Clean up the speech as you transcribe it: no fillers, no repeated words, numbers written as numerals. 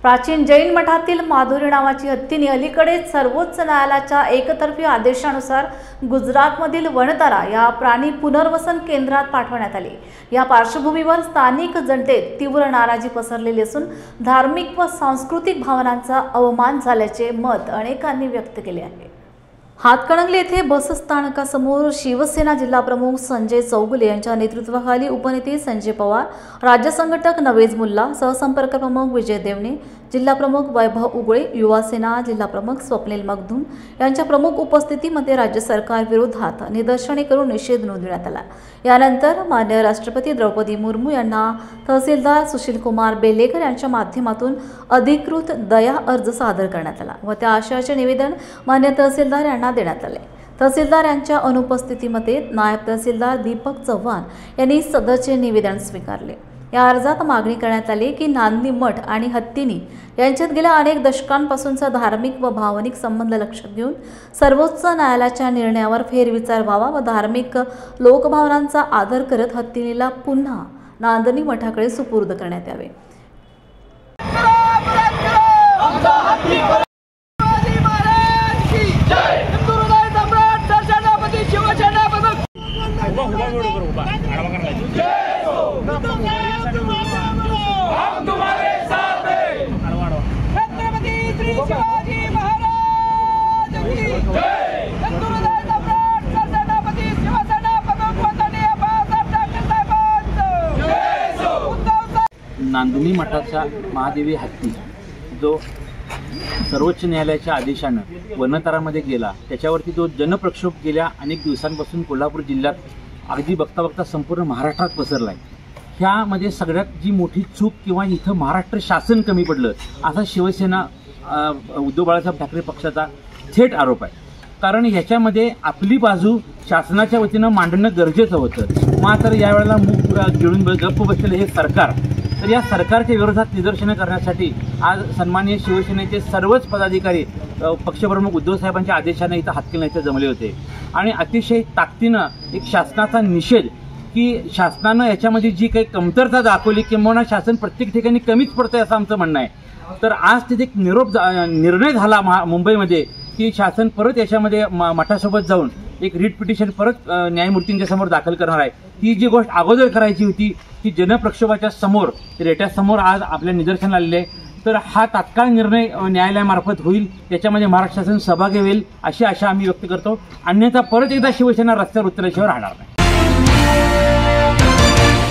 प्राचीन जैन मठातील माधुरी नावाची हत्तीने अलीकडेच सर्वोच्च न्यायालयाच्या एकतर्फी आदेशानुसार गुजरातमधील वनतारा या प्राणी पुनर्वसन केंद्रात पाठवण्यात आली। या पार्श्वभूमीवर स्थानिक जनतेत तीव्र नाराजी पसरलेली असून धार्मिक व सांस्कृतिक भावनांचा अवमान झाल्याचे मत अनेकांनी व्यक्त केले आहे। हातकणंगले येथे बस स्थानकासमोर शिवसेना जिल्हाप्रमुख संजय चौगुले यांच्या नेतृत्वाखाली उपनेते संजय पवार, राज्य संघटक नवेज मुल्ला, सहसंपर्क प्रमुख विजय देवणे, जिल्हाप्रमुख वैभव उगळे, युवा सेना जिल्हाप्रमुख स्वप्नील मगदूम यांच्या प्रमुख उपस्थितीमध्ये राज्य सरकार विरोधात निदर्शने करून निषेध नोंदवण्यात आला। यानंतर माननीय राष्ट्रपती द्रौपदी मुर्मू यांना तहसीलदार सुशील कुमार बेलेकर यांच्या माध्यमातून अधिकृत दया अर्ज सादर करण्यात आला व त्या आशयाचे निवेदन माननीय तहसीलदार यांना देण्यात आले। तहसीलदार यांच्या अनुपस्थितीमध्ये नायब तहसीलदार दीपक चव्हाण यांनी सदरचे निवेदन स्वीकारले। या अर्जात मागणी करण्यात आली की नांदणी मठ आणि हत्तीनी यांच्यात गेल्या अनेक दशकांपासूनचा धार्मिक व भावनिक संबंध लक्षात घेऊन सर्वोच्च न्यायालयाच्या निर्णयावर फेरविचार व्हावा व धार्मिक लोकभावनांचा आदर करत हत्तीनीला पुन्हा नांदणी मठाकडे सुपूर्द करण्यात यावे। नांदणी मठाचा महादेवी हत्ती जो सर्वोच्च न्यायालयाच्या आदेशानं वनतारामध्ये गेला, त्याच्यावरती जो जनप्रक्षोभ गेल्या अनेक दिवसांपासून कोल्हापूर जिल्ह्यात अगदी बघता बघता संपूर्ण महाराष्ट्रात पसरला आहे। ह्यामध्ये सगळ्यात जी मोठी चूक किंवा इथं महाराष्ट्र शासन कमी पडलं असा शिवसेना उद्धव बाळासाहेब ठाकरे पक्षाचा थेट आरोप आहे। कारण ह्याच्यामध्ये आपली बाजू शासनाच्या वतीनं मांडणं गरजेचं होतं, मात्र यावेळेला मूग गिळून गप्प बसलेलं हे सरकार, तर या सरकारच्या विरोधात निदर्शनं करण्यासाठी आज सन्माननीय शिवसेनेचे सर्वच पदाधिकारी पक्षप्रमुख उद्धव साहेबांच्या आदेशाने इथं हातकणंगले इथं जमले होते आणि अतिशय ताकदीनं एक शासनाचा निषेध की शासनानं याच्यामध्ये जी काही कमतरता दाखवली किंवा शासन प्रत्येक ठिकाणी कमीच पडतंय असं आमचं म्हणणं आहे। तर आज तिथे एक निर्णय झाला मुंबईमध्ये की शासन परत याच्यामध्ये मठासोबत जाऊन एक रिट पिटिशन परत न्यायमूर्तींच्या समोर दाखल करणार आहे। ही जी गोष्ट अगोदर करायची होती ती जनप्रक्षोभाच्या समोर रेट्यासमोर आज आपल्या निदर्शनाला आलेले आहे। तर हा तात्काळ निर्णय न्यायालयामार्फत होईल, त्याच्यामध्ये महाराष्ट्र शासन सहभागी होईल अशी आशा आम्ही व्यक्त करतो, अन्यथा परत एकदा शिवसेना रस्त्यावर उतरल्याशिवाय राहणार नाही।